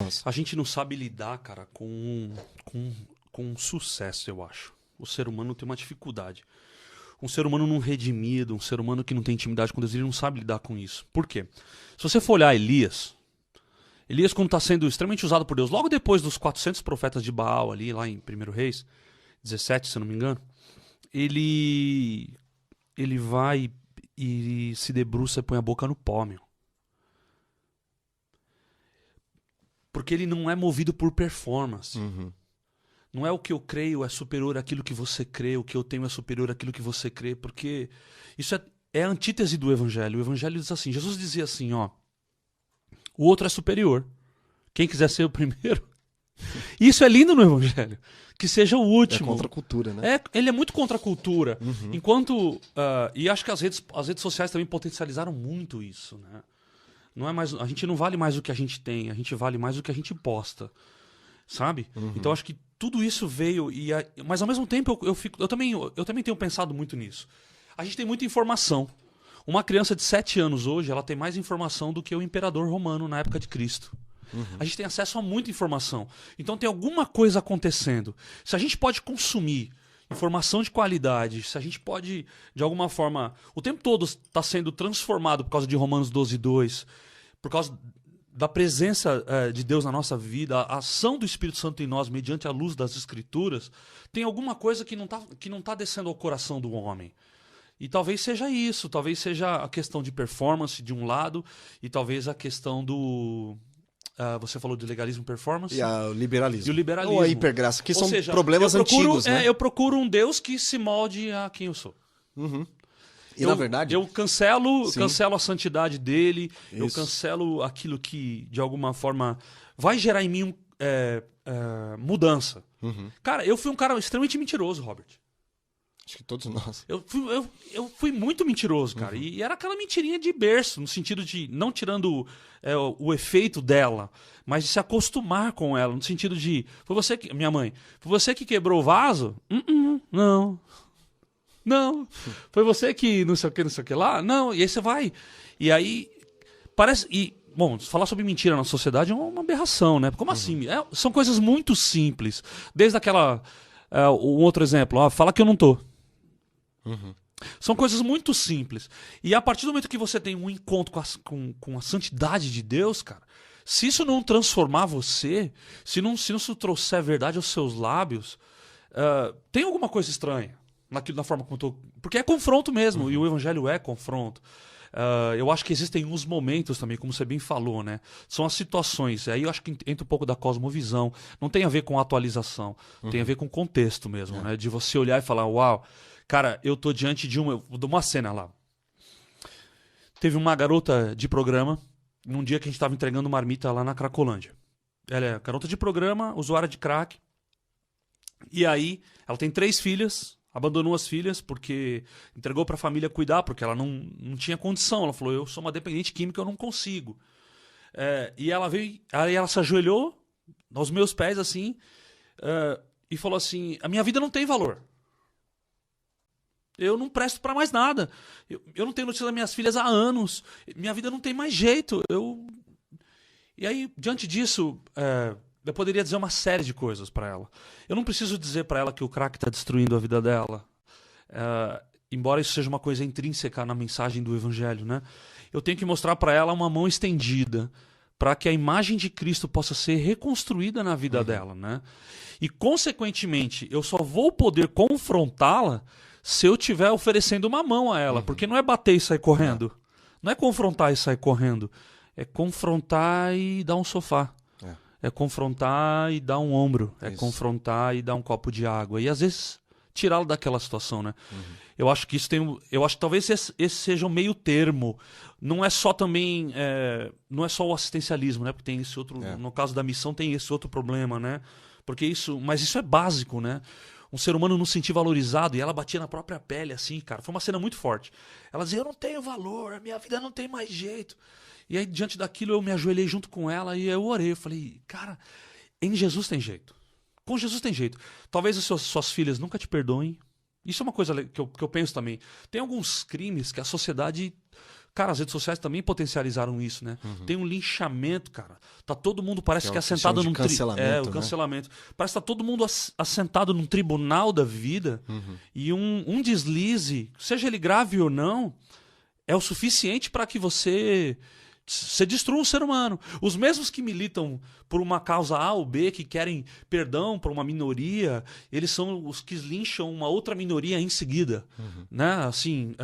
nós. A gente não sabe lidar, cara, com sucesso, eu acho. O ser humano tem uma dificuldade. Um ser humano não redimido, um ser humano que não tem intimidade com Deus, ele não sabe lidar com isso. Por quê? Se você for olhar Elias, quando está sendo extremamente usado por Deus, logo depois dos 400 profetas de Baal, ali, lá em 1 Reis 17, se eu não me engano, ele vai e se debruça e põe a boca no pó, meu. Porque ele não é movido por performance. Não é o que eu creio é superior àquilo que você crê, o que eu tenho é superior àquilo que você crê, porque isso é a antítese do Evangelho. O Evangelho diz assim, Jesus dizia assim, ó, o outro é superior. Quem quiser ser o primeiro. Isso é lindo no Evangelho. Que seja o último. É contra a cultura, né? Ele é muito contra a cultura. Enquanto... e acho que as redes sociais também potencializaram muito isso, né? Não é mais, a gente não vale mais o que a gente tem, a gente vale mais o que a gente posta. Sabe? Então acho que tudo isso veio... mas ao mesmo tempo eu também tenho pensado muito nisso. A gente tem muita informação. Uma criança de 7 anos hoje, ela tem mais informação do que o imperador romano na época de Cristo. A gente tem acesso a muita informação. Então tem alguma coisa acontecendo. Se a gente pode consumir informação de qualidade, se a gente pode, de alguma forma... O tempo todo está sendo transformado por causa de Romanos 12:2, por causa da presença de Deus na nossa vida, a ação do Espírito Santo em nós, mediante a luz das Escrituras, tem alguma coisa que não tá descendo ao coração do homem. E talvez seja isso, talvez seja a questão de performance de um lado, e talvez a questão do... você falou de legalismo e performance. E o liberalismo. E o liberalismo. Ou a hipergraça, que Ou são seja, problemas antigos, né? Eu procuro um Deus que se molde a quem eu sou. E na verdade... Eu cancelo a santidade dele, eu Isso. cancelo aquilo que, de alguma forma, vai gerar em mim mudança. Cara, eu fui um cara extremamente mentiroso, Robert. Acho que todos nós. Eu fui muito mentiroso, cara. E era aquela mentirinha de berço, no sentido de, não tirando o efeito dela, mas de se acostumar com ela, no sentido de, foi você que, minha mãe, foi você que quebrou o vaso? Não. Não. Foi você que não sei o que lá? Não. E aí você vai. E aí, parece... Bom, falar sobre mentira na sociedade é uma aberração, né? Como assim? São coisas muito simples. Desde aquela... um outro exemplo, fala que eu não tô. São coisas muito simples. E a partir do momento que você tem um encontro com a santidade de Deus, cara, se isso não transformar você, se isso trouxer verdade aos seus lábios, tem alguma coisa estranha na forma como eu tô... Porque é confronto mesmo, e o Evangelho é confronto. Eu acho que existem uns momentos também, como você bem falou, né? São as situações. Aí eu acho que entra um pouco da cosmovisão. Não tem a ver com atualização. Tem a ver com contexto mesmo, né? De você olhar e falar, uau, cara, eu tô diante de uma cena lá. Teve uma garota de programa, num dia que a gente tava entregando marmita lá na Cracolândia. Ela é garota de programa, usuária de crack. E aí, ela tem 3 filhas... Abandonou as filhas porque entregou para a família cuidar, porque ela não tinha condição. Ela falou, eu sou uma dependente química, eu não consigo. E ela veio, aí ela se ajoelhou aos meus pés assim e falou assim, a minha vida não tem valor. Eu não presto para mais nada. Eu não tenho notícia das minhas filhas há anos. Minha vida não tem mais jeito. E aí, diante disso... eu poderia dizer uma série de coisas para ela. Eu não preciso dizer para ela que o crack está destruindo a vida dela. Embora isso seja uma coisa intrínseca na mensagem do Evangelho, né? Eu tenho que mostrar para ela uma mão estendida para que a imagem de Cristo possa ser reconstruída na vida dela, né? E, consequentemente, eu só vou poder confrontá-la se eu estiver oferecendo uma mão a ela. Porque não é bater e sair correndo. Não é confrontar e sair correndo. É confrontar e dar um sofá. É confrontar e dar um ombro. É confrontar e dar um copo de água. E às vezes tirá-lo daquela situação, né? Eu acho que isso eu acho que talvez esse seja o meio termo. Não é só também... não é só o assistencialismo, né? Porque tem esse outro... No caso da missão tem esse outro problema, né? Porque mas isso é básico, né? Um ser humano não se sentir valorizado, e ela batia na própria pele, assim, cara. Foi uma cena muito forte. Ela dizia, eu não tenho valor, a minha vida não tem mais jeito. E aí, diante daquilo, eu me ajoelhei junto com ela e eu orei. Eu falei, cara, em Jesus tem jeito. Com Jesus tem jeito. Talvez suas filhas nunca te perdoem. Isso é uma coisa que eu penso também. Tem alguns crimes que a sociedade Cara, as redes sociais também potencializaram isso, né? Tem um linchamento, cara. Tá todo mundo, parece que é assentado num cancelamento, o cancelamento. Parece que tá todo mundo assentado num tribunal da vida. E um deslize, seja ele grave ou não, é o suficiente para que você destrua um ser humano. Os mesmos que militam por uma causa A ou B, que querem perdão para uma minoria, eles são os que lincham uma outra minoria em seguida. Né? Assim,